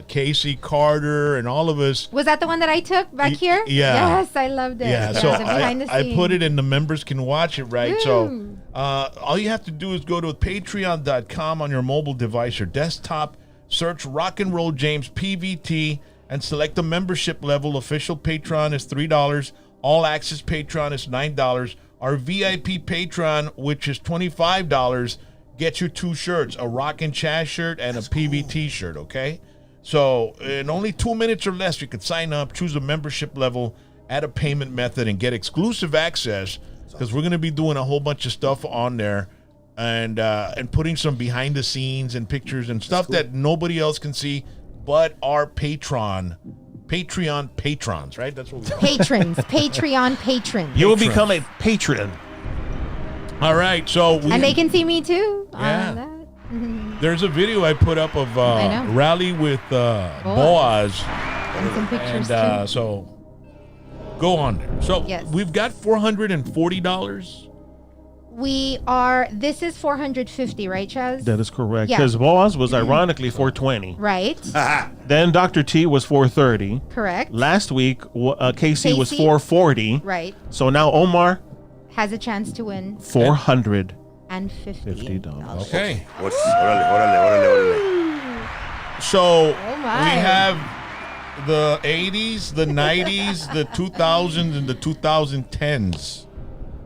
Casey Carter and all of us. Was that the one that I took back here? Yeah. Yes, I loved it. Yeah, Yeah, so the behind the I scenes. put it and the members can watch it, right? Woo. So all you have to do is go to patreon.com on your mobile device or desktop, search Rock and Roll James PVT, and select the membership level. Official Patreon is $3. All access Patreon is $9. Our VIP Patreon, which is $25, gets you 2 shirts, a Rock and Chaz shirt and a PVT shirt, okay? So in only 2 minutes or less, you can sign up, choose a membership level, add a payment method, and get exclusive access, because we're going to be doing a whole bunch of stuff on there and putting some behind the scenes and pictures and stuff that nobody else can see but our Patreon patrons, right? That's what we call Patrons. Patreon patrons. You will become a patron. All right, so And they can see me too. Yeah. On that. there's a video I put up of I know. Rally with Boaz, And some pictures and too. so go on there. So Yes. we've got $440. This is 450, right, Chaz? That is correct. Yeah. Because Boaz was ironically 420. Right. Then Dr. T was 430. Correct. Last week, Casey was Casey. 440. Right. So now Omar, Has a chance to win $450. $50. Okay. Órale. So Oh, my. we have the 80s, the 90s, the 2000s, and the 2010s.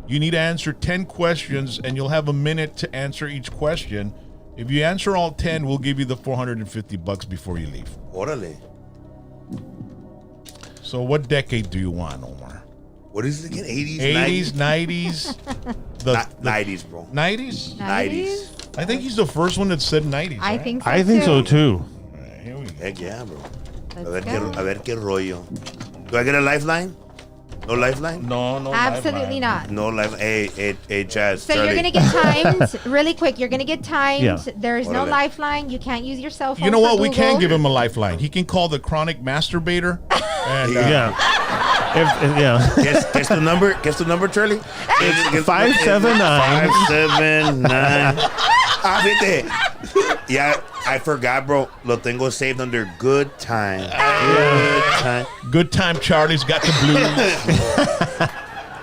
You need to answer 10 questions, and you'll have a minute to answer each question. If you answer all 10, we'll give you the $450 before you leave. Órale. So what decade do you want, Omar? What is it again? 80s? 80s, 90s? The 90s, bro. 90s? 90s. I think he's the first one that said 90s. I right? think so I think so too. All right, here we go. Heck yeah, bro. Let's go. A ver qué rollo. Do I get a lifeline? No lifeline? No, Absolutely not. No lifeline. Hey, Chaz. So Charlie. you're going to get timed really quick. You're going to get timed. Yeah. There's no Órale. lifeline. You can't use your cell phone. You know for what? We Google. can give him a lifeline. He can call the chronic masturbator. And, Yeah. Yeah. Guess the number? Guess the number, Charlie? It's 579. 579. Fíjate. Yeah, I forgot, bro. Lo tengo saved under good time. Good time. Good time, Charlie's got the blues.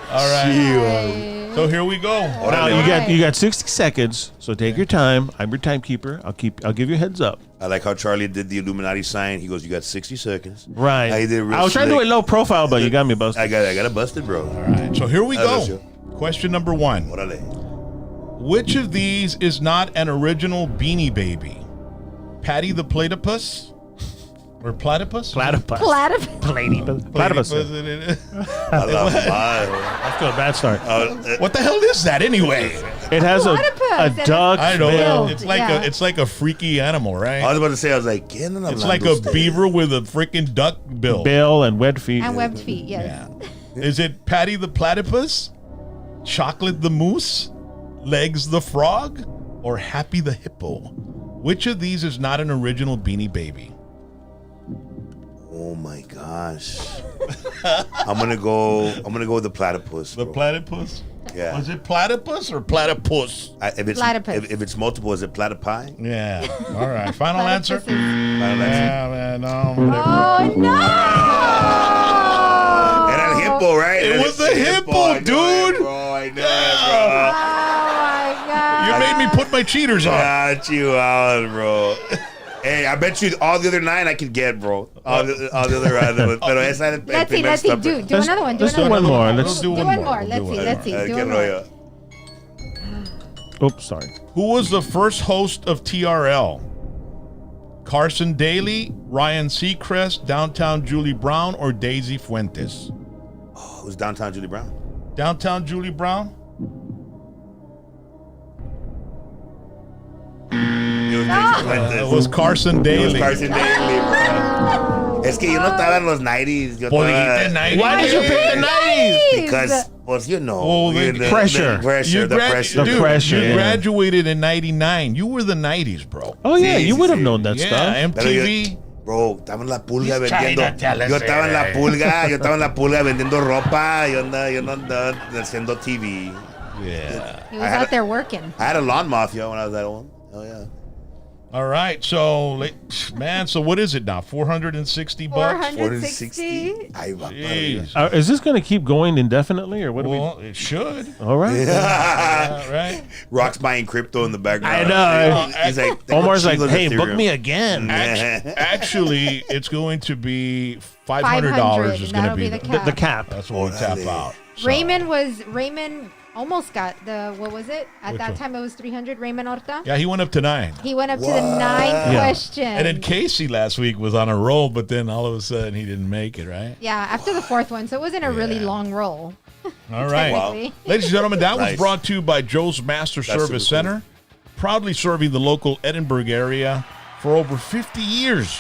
All right. So here we go. Now you got 60 seconds. So take your time. I'm your timekeeper. I'll give you a heads up. I like how Charlie did the Illuminati sign. He goes, "You got 60 seconds." Right. I did real I was trying to do slick. it low profile, but you got me busted. I got it busted, bro. All right. So here we That's go. you. Question number 1. Órale. Which of these is not an original Beanie Baby? Patty the Platypus? Or Platypus? Platypus. Platypus. Platypus. A la madre. That's to a bad start. What the hell is that anyway? It has a Platypus. duck I know. bill. It's like a freaky animal, I right? was about to say, I was like, ¿Quién anda It's hablando like a usted? beaver with a freaking duck bill. Bill and webbed feet. And webbed feet, yes. Yeah. Is it Patty the Platypus? Chocolate the Moose? Legs the Frog? Or Happy the Hippo? Which of these is not an original Beanie Baby? Oh my gosh. I'm gonna go with the platypus. The bro. platypus? Yeah. Was it platypus or platypus? If it's Platypus. if it's multiple, is it platypi? Yeah. All right. Final answer? Platypuses. Final answer. Yeah, man. No. Oh, no! Era el hippo, right? It was the hippo, I know it, dude. bro. I know it, Oh, my God. You made me me put my cheaters on. Got you out, bro. Hey, I bet you all the other 9 I could get, bro. All the other pero esa el Let's see. primer stop. Do another one. Let's do one more. Let's do one more. Let's see. Do Qué one more. rollo. Oops, sorry. Who was the first host of TRL? Carson Daly, Ryan Seacrest, Downtown Julie Brown, or Daisy Fuentes? Oh, it was Downtown Julie Brown. Downtown Julie Brown? It was Carson Daly. Carson Daly, bro. Es que yo no estaba en los 90s. Yo estaba, 90s. Why did you pick the 90s? because, well, you know. Oh, the pressure. The pressure. The pressure, You yeah. graduated in 99. You were the 90s, bro. Oh, yeah, Sí, you sí, would have sí. known that Yeah, stuff. Pero MTV. Bro, estaba en la pulga He's trying vendiendo. to tell us Yo estaba en la it. pulga. Yo estaba en la pulga vendiendo ropa. Yo no andaba haciendo TV. Yeah. He was out there working. I had a lawn mafia when I was that old. Oh, yeah. All right. So, man, so what is it now? 460 bucks? 460. Ay, va, Jeez. Is this going to keep going indefinitely, or what do Well, it should. we? All right. Yeah, right. Rock's buying crypto in the background. I know. He's like, Omar's like, Chingos hey, book Ethereum. me again. Actually, it's going to be $500 is going to That'll be be the the, cap. The cap. that's what we tap out. So, Raymond almost got the, what was it? At Which that one? time it was 300. Raymond Horta. yeah, he went up to 9. He went up to the 9th Yeah. question. And then Casey last week was on a roll, but then all of a sudden he didn't make it, right? yeah, after the 4th one, so it wasn't a really Yeah. long roll. All right. technically. Ladies and gentlemen, that was Nice. brought to you by Joe's Master That's Service super cool. Center, proudly serving the local Edinburgh area for over 50 years.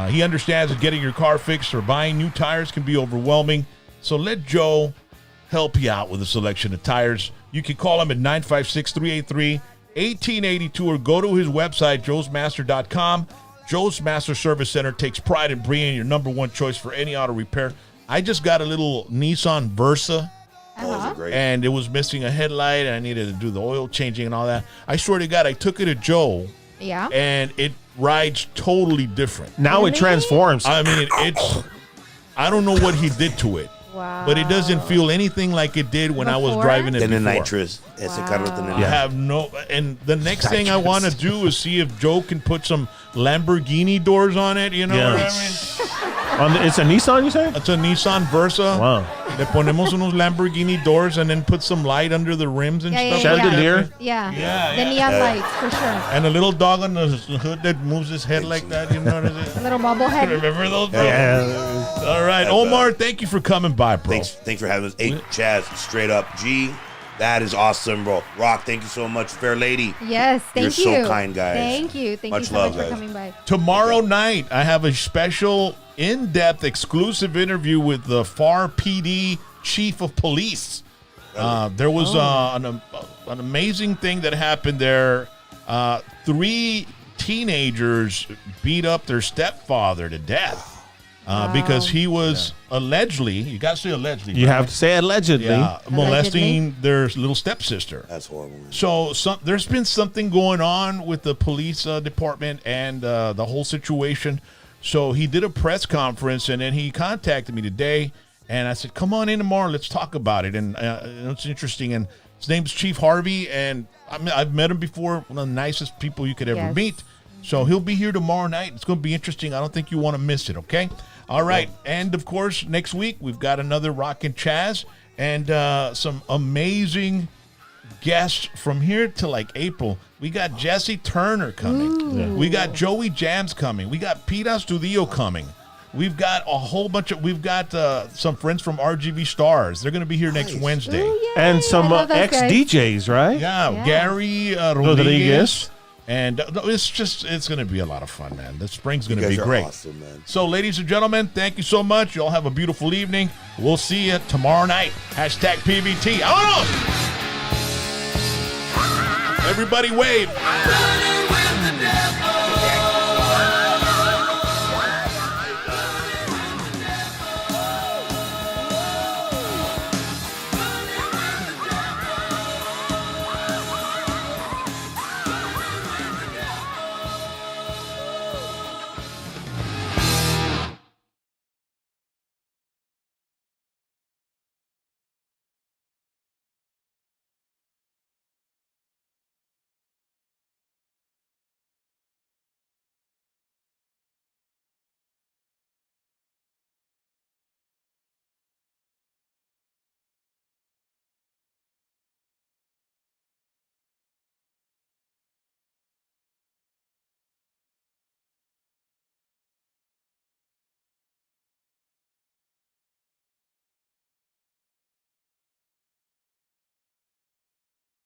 He understands that getting your car fixed or buying new tires can be overwhelming, so let Joe help you out with a selection of tires. You can call him at 956-383-1882 or go to his website, joesmaster.com. Joe's Master Service Center takes pride in being your number one choice for any auto repair. I just got a little Nissan Versa, Oh, those are great. and it was missing a headlight, and I needed to do the oil changing and all that. I swear to God, I took it to Joe, Yeah. and it rides totally different. Now it Really? transforms. I mean, I don't know what he did to it, Wow. but it doesn't feel anything like it did when I was Before? driving it Tiene before. nitrous. Ese carro tiene I nitrous. have no, and the next thing I want to do is see if Joe can put some Lamborghini doors on it. You know Yeah. what I mean? It's a Nissan, you say? That's a Nissan Versa. Wow. Le ponemos unos Lamborghini doors and then put some light under the rims and Yeah, stuff. yeah, like that. Chandelier? Yeah. Yeah, The neon lights, for sure. And a little dog on the hood that moves his head like that. You know what I A mean? little bobblehead. Remember those? Bro? Yeah. All right, Omar. Thank you for coming by, bro. Thanks for having us. Hey, Chaz, straight up. G, that is awesome, bro. Rock, thank you so much. Fair lady. Yes, thank You're you. so kind, guys. Thank you. Thank you Much so love, much for guys. coming by. Tomorrow night, I have a special, in-depth, exclusive interview with the FAR PD chief of police. There was an amazing thing that happened there. 3 teenagers beat up their stepfather to death because he was allegedly, you got to say allegedly, You right? have to say allegedly. Yeah, molesting their little stepsister. That's horrible, man. So there's been something going on with the police department and the whole situation. So he did a press conference, and then he contacted me today, and I said, come on in tomorrow, let's talk about it. And it's interesting. And his name's Chief Harvey, and I've met him before, one of the nicest people you could ever Yes. meet. So he'll be here tomorrow night. It's going to be interesting. I don't think you want to miss it, okay? All right. And, of course, next week, we've got another Rockin' Chaz and some amazing guests from here to like April. We got Jesse Turner coming. Yeah. We got Joey Jams coming. We got Pete Astudillo coming. We've got a whole bunch of, some friends from RGB Stars. They're going to be here next Wednesday. Ooh, yay. And some I love those guys. ex-DJs, right? Yeah, Yeah. Gary Rodriguez. Rodriguez. And it's going to be a lot of fun, man. The spring's going You to be guys are great. awesome, man. So, ladies and gentlemen, thank you so much. You all have a beautiful evening. We'll see you tomorrow night. Hashtag PBT. Vámonos! Everybody wave. Run away.